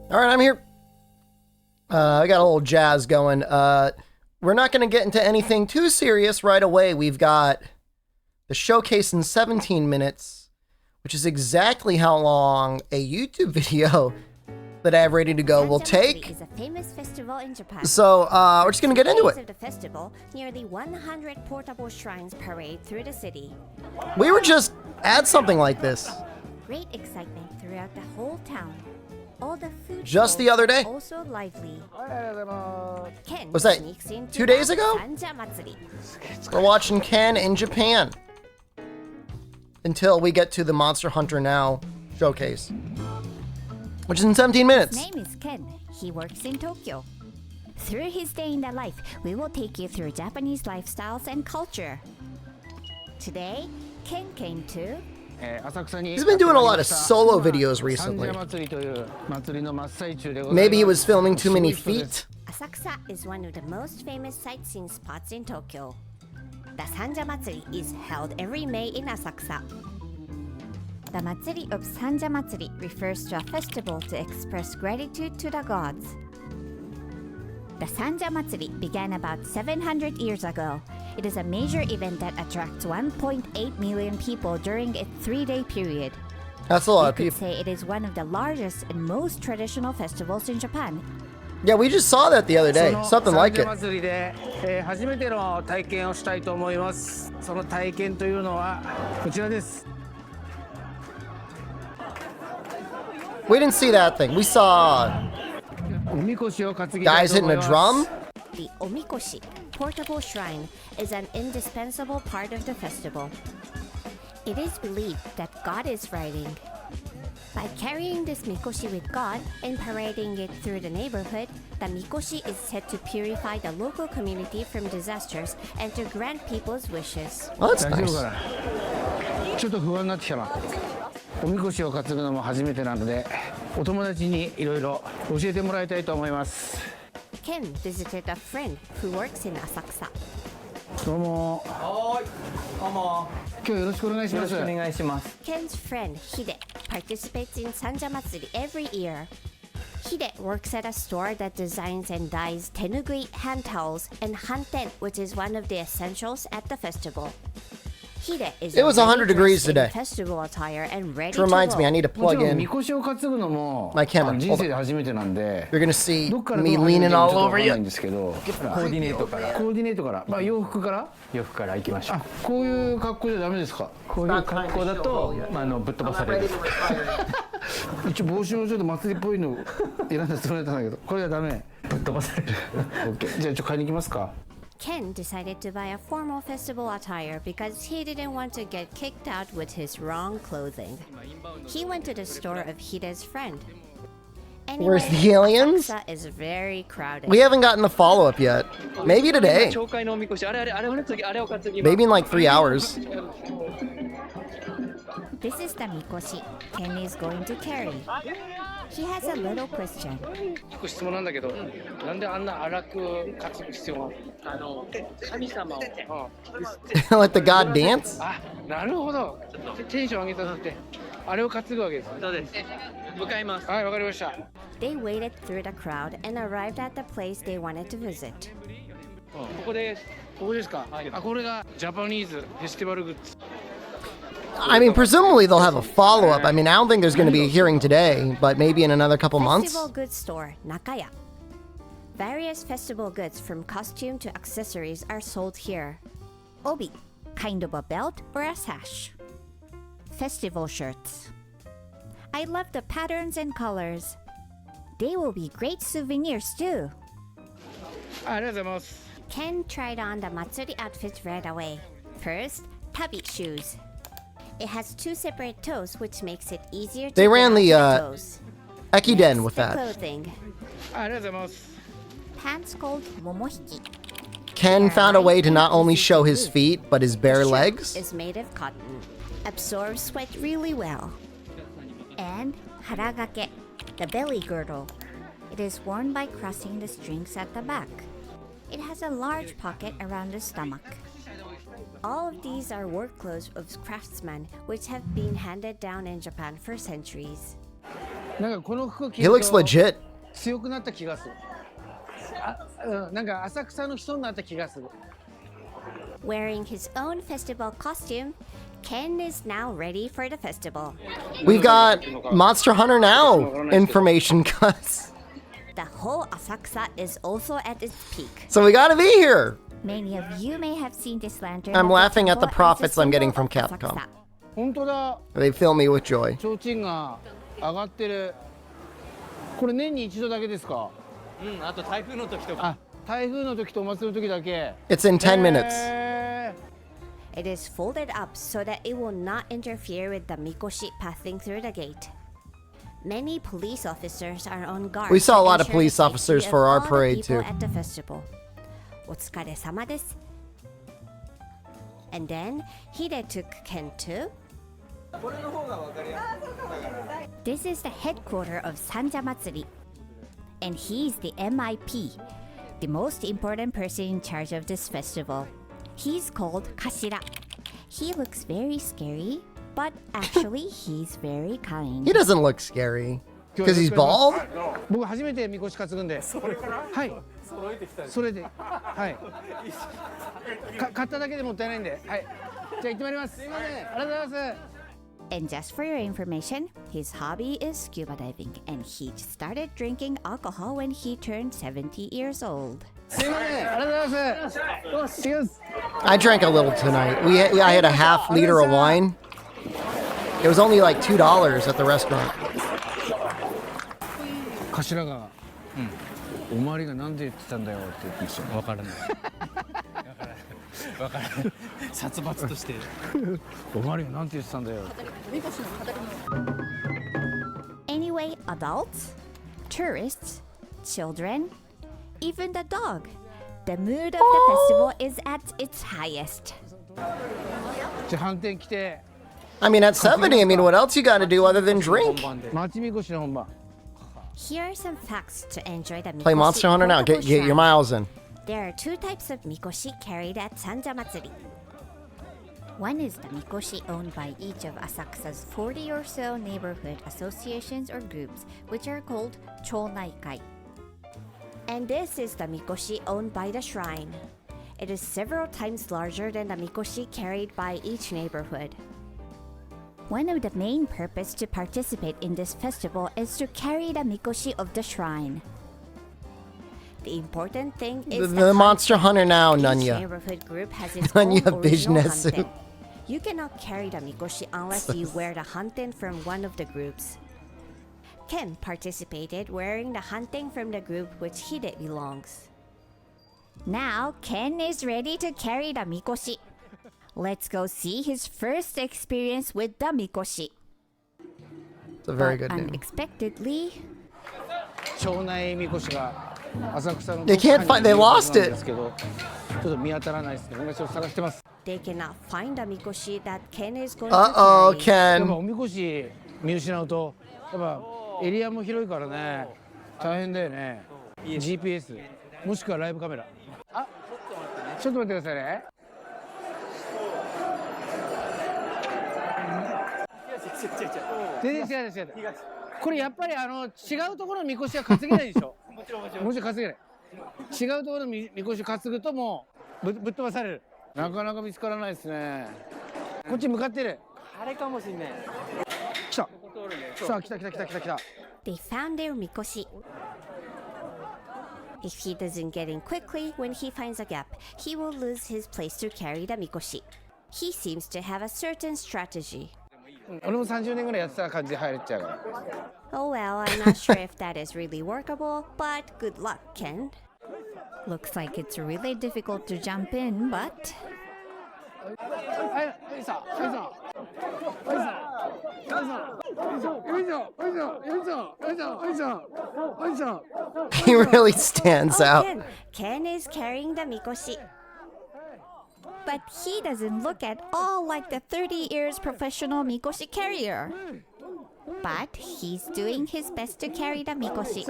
All right, I'm here. I got a little jazz going. We're not going to get into anything too serious right away. We've got the showcase in 17 minutes, which is exactly how long a YouTube video that I have ready to go will take. Is a famous festival in Japan. So we're just going to get into it. Of the festival, nearly 100 portable shrines parade through the city. We were just at something like this. Great excitement throughout the whole town. All the food just the other day. Also lively. Ken was that sneaks into 2 days ago? Sanja Matsuri. We're watching Ken in Japan until we get to the Monster Hunter Now showcase, which is in 17 minutes. His name is Ken. He works in Tokyo. Through his day in the life, we will take you through Japanese lifestyles and culture. Today, Ken came to... He's been doing a lot of solo videos recently. Maybe he was filming too many feet. Asakusa is one of the most famous sightseeing spots in Tokyo. The Sanja Matsuri is held every May in Asakusa. The Matsuri of Sanja Matsuri refers to a festival to express gratitude to the gods. The Sanja Matsuri began about 700 years ago. It is a major event that attracts 1.8 million people during its 3-day period. That's a lot of people. You could say it is one of the largest and most traditional festivals in Japan. Yeah, we just saw that the other day. Something like it. We didn't see that thing. We saw guys hitting a drum. The omikoshi, portable shrine, is an indispensable part of the festival. It is believed that God is riding. By carrying this mikoshi with God and parading it through the neighborhood, the mikoshi is said to purify the local community from disasters and to grant people's wishes. Oh, that's nice. ちょっと不安になってきたな。おみこしを担ぐのも初めてなので、お友達にいろいろ教えてもらいたいと思います。Ken visited a friend who works in Asakusa. どうも。はい。どうも。今日よろしくお願いします。よろしくお願いします。 Ken's friend Hide participates in Sanja Matsuri every year. Hide works at a store that designs and dyes tenugui hand towels and hanten, which is one of the essentials at the festival. It was 100 degrees today. Festival attire and ready Which reminds me, I need to plug in my camera. You're gonna see me leaning all over you. コーディネートから。コーディネートから。まあ洋服から。洋服から行きましょう。こういう格好じゃダメですか。こういう格好だとぶっ飛ばされる。一応帽子もちょっと祭りっぽいの選んでそれたんだけど、これはダメ。ぶっ飛ばされる。OK。じゃあちょっと買いに行きますか。Ken decided to buy a formal festival attire because he didn't want to get kicked out with his wrong clothing. He went to the store of Hide's friend. Anyway, Where's the aliens? Asakusa is very crowded. We haven't gotten the follow-up yet. Maybe today. Maybe in like 3 hours. This is the mikoshi Ken is going to carry. He has a little question. 質問なんだけど、なんであんな荒く担ぐ必要が神様を Let the god dance? あ、なるほど。テンション上げさせて、あれを担ぐわけです。そうです。向かいます。はい、わかりました。They waited through the crowd and arrived at the place they wanted to visit. ここです。ここですか。あ、これがジャパニーズフェスティバルグッズ。I mean, presumably they'll have a follow-up. I mean, I don't think there's going to be a hearing today, but maybe in another couple months. Festival goods store, Nakaya. Various festival goods from costume to accessories are sold here. Obi, kind of a belt or a sash. Festival shirts. I love the patterns and colors. They will be great souvenirs too. ありがとうございます。 Ken tried on the Matsuri outfit right away. First, tabi shoes. It has 2 separate toes, which makes it easier to They ran get the, off toes. Ekiden Next, with the that. clothing. ありがとうございます。 Pants called momohiki. Ken found a way to not only show his feet, but his bare The shirt legs. is made of cotton. Absorbs sweat really well. And haragake, the belly girdle. It is worn by crossing the strings at the back. It has a large pocket around the stomach. All of these are work clothes of craftsmen, which have been handed down in Japan for centuries. なんかこの服着 He る looks と legit. 強くなった気がする。なんか浅草の人になった気がする。 Wearing his own festival costume, Ken is now ready for the festival. We've got Monster Hunter Now information cuts. The whole Asakusa is also at its peak. So we gotta be here. Many of you may have seen this lantern. I'm laughing at the temple as a profits I'm getting symbol from of Capcom. Asakusa. 本当だ。 They fill me with joy. 提灯が上がってる。これ年に一度だけですか？あと台風の時とか。あ、台風の時とお祭りの時だけ。 It's in 10 minutes. It is folded up so that it will not interfere with the mikoshi passing through the gate. Many police officers are on guard. We saw a to lot of ensure police the officers safety for of our all the parade, people too. At the festival. お疲れ様です. And then Hide took Ken to. This is the headquarters of Sanja Matsuri, and he's the MIP, the most important person in charge of this festival. He's called Kashira. He looks very scary, but actually he's very kind. He doesn't look scary. Because he's bald? 僕初めてみこし担ぐんで。はい。それで。はい。買っただけでもったいないんで。はい。じゃあ行ってまいります。すいません。ありがとうございます。 And just for your information, his hobby is scuba diving, and he started drinking alcohol when he turned 70 years old. すいません。ありがとうございます。よし、行きます。 I drank a little tonight. I had a half liter of wine. It was only like $2 at the restaurant. 頭が、おまわりがなんで言ってたんだよって言ってました。わからない。わからない。殺伐として。おまわりがなんて言ってたんだよ。 Anyway, adults, tourists, children, even the dog. The mood of the festival is at its highest. じゃあ反転来て、 I mean, at 70, I mean, what else you gotta do other than drink? 町みこしの本番。 Here are some facts to enjoy the Play mikoshi Monster Hunter now. portable Get your shrine. miles in. There are two types of mikoshi carried at Sanja Matsuri. One is the mikoshi owned by each of Asakusa's 40 or so neighborhood associations or groups, which are called chonaikai. And this is the mikoshi owned by the shrine. It is several times larger than the mikoshi carried by each neighborhood. One of the main purpose to participate in this festival is to carry the mikoshi of the shrine. The important thing is The Monster Hunter Now, each Nunya. neighborhood group has its Nunya own original business. hanten. You cannot carry the mikoshi unless you wear the hanten from one of the groups. Ken participated wearing the hanten from the group which Hide belongs. Now Ken is ready to carry the mikoshi. Let's go see his first experience with the mikoshi. It's a very But good name. unexpectedly, 町内みこしが浅草の They can't find- they lost it. ですけど、ちょっと見当たらないですね。今ちょっと探してます。 they cannot find the mikoshi that Ken is going Uh-oh, to carry. やっぱ Ken. おみこし見失うと、やっぱエリアも広いからね、大変だよね。GPS もしくはライブカメラ。あ、ちょっと待ってくださいね。全然違う違う。これやっぱり違うところのみこしは担げないでしょ。もちろん担げない。違うところのみこし担ぐともうぶっ飛ばされる。なかなか見つからないですね。こっち向かってる。あれかもしんない。来た。さあ来た。 They found their mikoshi. If he doesn't get in quickly when he finds a gap, he will lose his place to carry the mikoshi. He seems to have a certain strategy. 俺も30年ぐらいやってた感じで入れちゃうから。 Oh well, I'm not sure if that is really workable, but good luck, Ken. Looks like it's really difficult to jump in, but... はいさ。 He really stands Oh, out. Ken is carrying the mikoshi. But he doesn't look at all like the 30 years professional mikoshi carrier. But he's doing his best to carry the mikoshi.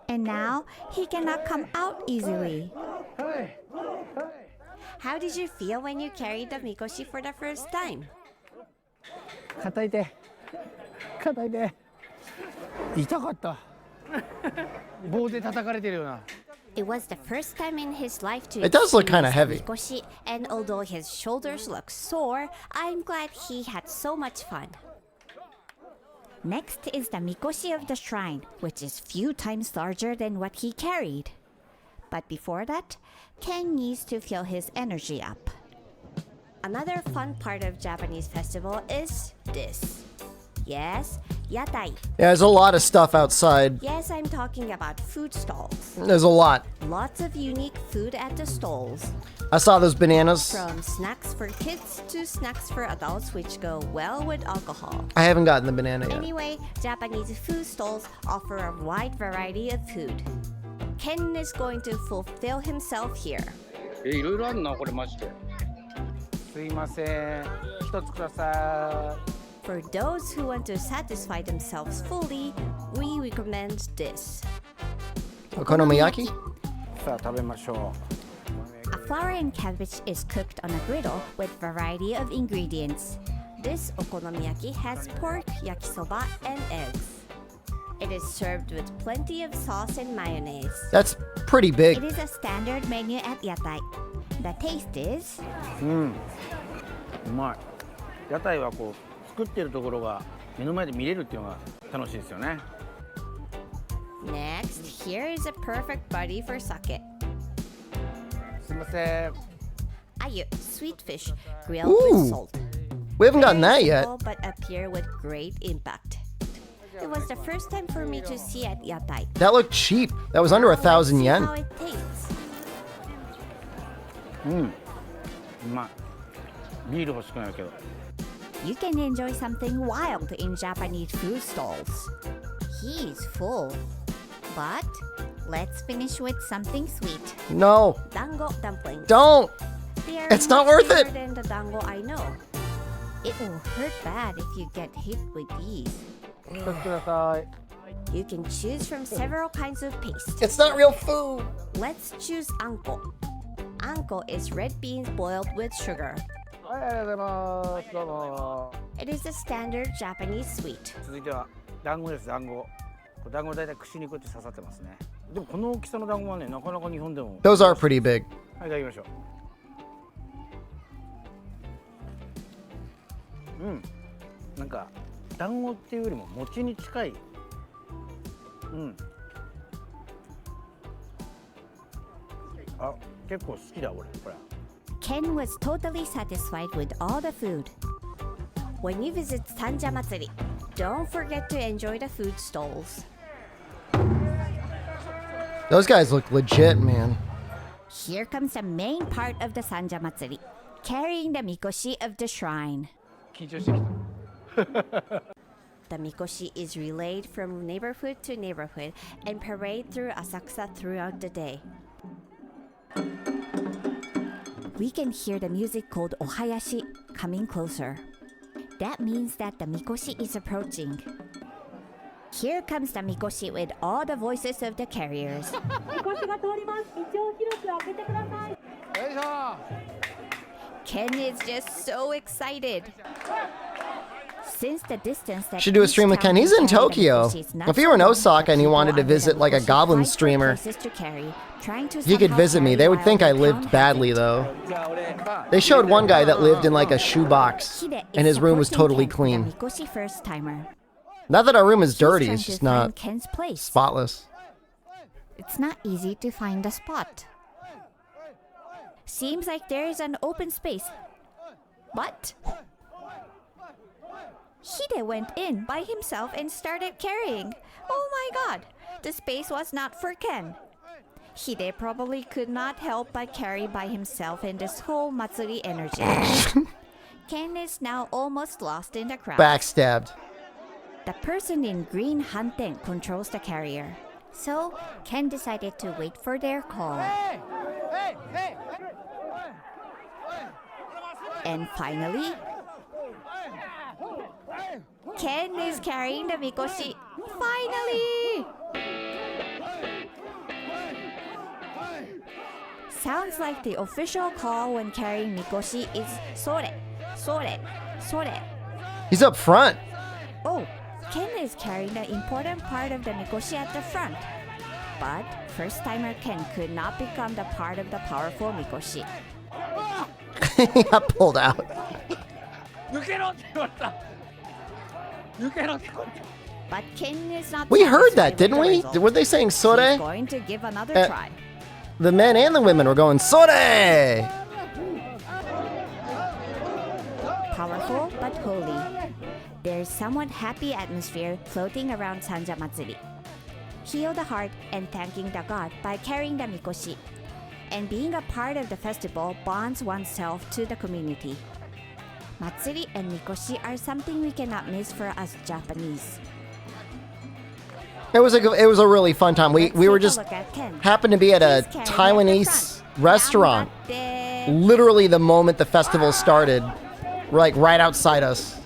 And now he cannot come out easily. How did you feel when you carried the mikoshi for the first time? 硬い手硬い手痛かった棒で叩かれてるような It was the first time in his life to It does look kinda experience heavy. mikoshi, and although his shoulders look sore, I'm glad he had so much fun. Next is the mikoshi of the shrine, which is few times larger than what he carried. But before that, Ken needs to fill his energy up. Another fun part of Japanese festival is this. Yes, yatai. Yeah, there's a lot of stuff outside. Yes, I'm talking about food stalls. There's a lot. Lots of unique food at the stalls. I saw those bananas. From snacks for kids to snacks for adults, which go well with alcohol. I haven't gotten the banana yet. Anyway, Japanese food stalls offer a wide variety of food. Ken is going to fulfill himself here. いろいろあるなこれマジですいません一つくださ For those who want to satisfy themselves fully, we recommend this. Okonomiyaki? いさあ食べましょ A flour and cabbage is cooked on a griddle with variety of ingredients. This okonomiyaki has pork, yakisoba, and eggs. It is served with plenty of sauce and mayonnaise. That's pretty big. It is a standard menu at Yatai. The taste is ううまい屋台はこう作ってるところが目の前で見れるっていうのが楽しいですよね Next, here is a perfect buddy for sake. すいません Ayu, sweet fish, grilled Ooh. with salt. We haven't gotten that Very yet. simple, but appear with great impact. It was the first time for me to see at Yatai. That looked cheap. That was under Let's 1,000 see yen. how it tastes. うんうまいビール欲しくなるけど You can enjoy something wild in Japanese food stalls. He's full. But let's finish with something sweet. No, Dango dumplings. don't. They are It's not much worth it. bigger than the dango I know. It will hurt bad if you get hit with these. 一つください You can choose from several kinds of paste. It's not real food. Let's choose anko. Anko is red beans boiled with sugar. はいありがとうございますどうも It is a standard Japanese sweet. 続いては団子です団子これ団子大体串にこうやって刺さってますねでもこの大きさの団子はねなかなか日本でも Those are pretty big. はいいただきましょううんなんか団子っていうよりも餅に近いうんあ結構好きだ俺これ Ken was totally satisfied with all the food. When you visit Sanja Matsuri, don't forget to enjoy the food stalls. Those guys look legit, man. Here comes the main part of the Sanja Matsuri, carrying the mikoshi of the shrine. 緊張してきた The mikoshi is relayed from neighborhood to neighborhood and parade through Asakusa throughout the day. We can hear the music called ohayashi coming closer. That means that the mikoshi is approaching. Here comes the mikoshi with all the voices of the carriers. よいしょ Ken is just so excited. Since the distance that Should do a stream with each Ken. town He's in can carry the Tokyo. mikoshi is not If he were in so long, Osaka and he people wanted to under the visit like a mikoshi goblin fight for streamer, places to carry, trying to he could somehow visit me. carry They would while think the I town lived badly, hasn't. though. じゃあ俺 They showed one guy that lived in like a shoebox, Hide and is his room was supporting totally Ken, clean. The mikoshi first timer. Not that our room is He's dirty, trying it's to just find not Ken's place. spotless. It's not easy to find a spot. Seems like there is an open space. But Hide went in by himself and started carrying. Oh my god! The space was not for Ken. Hide probably could not help but carry by himself in this whole Matsuri energy. Ken is now almost lost in the crowd. Backstabbed. The person in green Hanten controls the carrier. So, Ken decided to wait for their call. And finally, Ken is carrying the mikoshi. Finally! Sounds like the official call when carrying mikoshi is sore, sore, sore. He's up front. Oh, Ken is carrying the important part of the mikoshi at the front. But first-timer Ken could not become the part of the powerful mikoshi. He got pulled out. But Ken is not. We heard satisfied that, didn't with the we? result. Were they saying He's sore? going to give another try. The men and the women were going sore. Powerful but holy. There's somewhat happy atmosphere floating around Sanja Matsuri. Heal the heart and thanking the god by carrying the mikoshi. And being a part of the festival bonds oneself to the community. Matsuri and mikoshi are something we cannot miss for us Japanese. It was a really fun time. We Let's were take a just look at Ken. happened to be at a He's carrying at the Taiwanese front. restaurant. Literally the moment the festival started, like right outside us.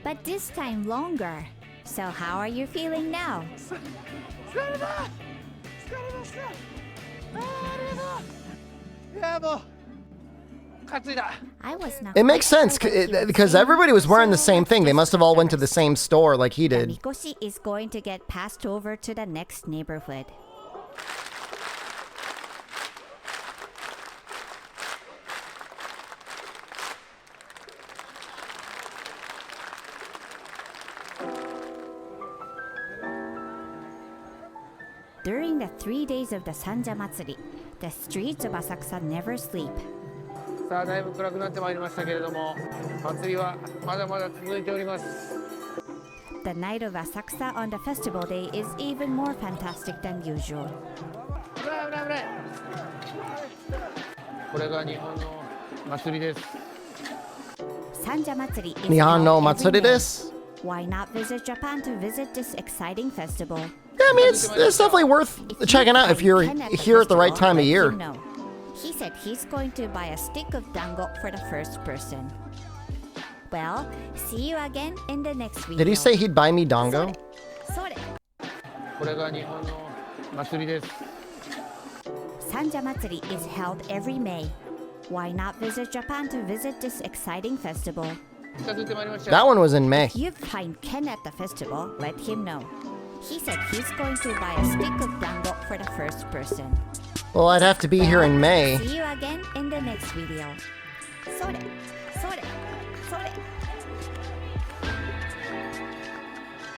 But this time longer. So how are you feeling now? I was not. It makes quite sense sure what he was because saying, everybody was wearing the so same let's thing. They just must have all went to focus. the same store like he The did. mikoshi is going to get passed over to the next neighborhood. During the 3 days of the Sanja Matsuri, the streets of Asakusa never sleep. さあだいぶ暗くなってまいりましたけれども、祭りはまだまだ続いております。 The night of Asakusa on the festival day is even more fantastic than usual. 危ない危ない危ない。これが日本の祭りです。 Sanja Matsuri is Nihon no held every Matsuri May. desu. Why not visit Japan to visit this exciting festival? Yeah, I mean it's definitely worth If checking you out if find you're Ken here at the right festival, time of let year. him know. He said he's going to buy a stick of dango for the first person. Well, see you again in the next video. Did he say he'd buy me dongo? それこれが日本の祭りです。 Sanja Matsuri is held every May. Why not visit Japan to visit this exciting festival? 近づいてまいりました。 That one was in May. If you find Ken at the festival, let him know. He said he's going to buy a stick of dango for the first person. Well, I'd have to be here in May. See you again in the next video. それ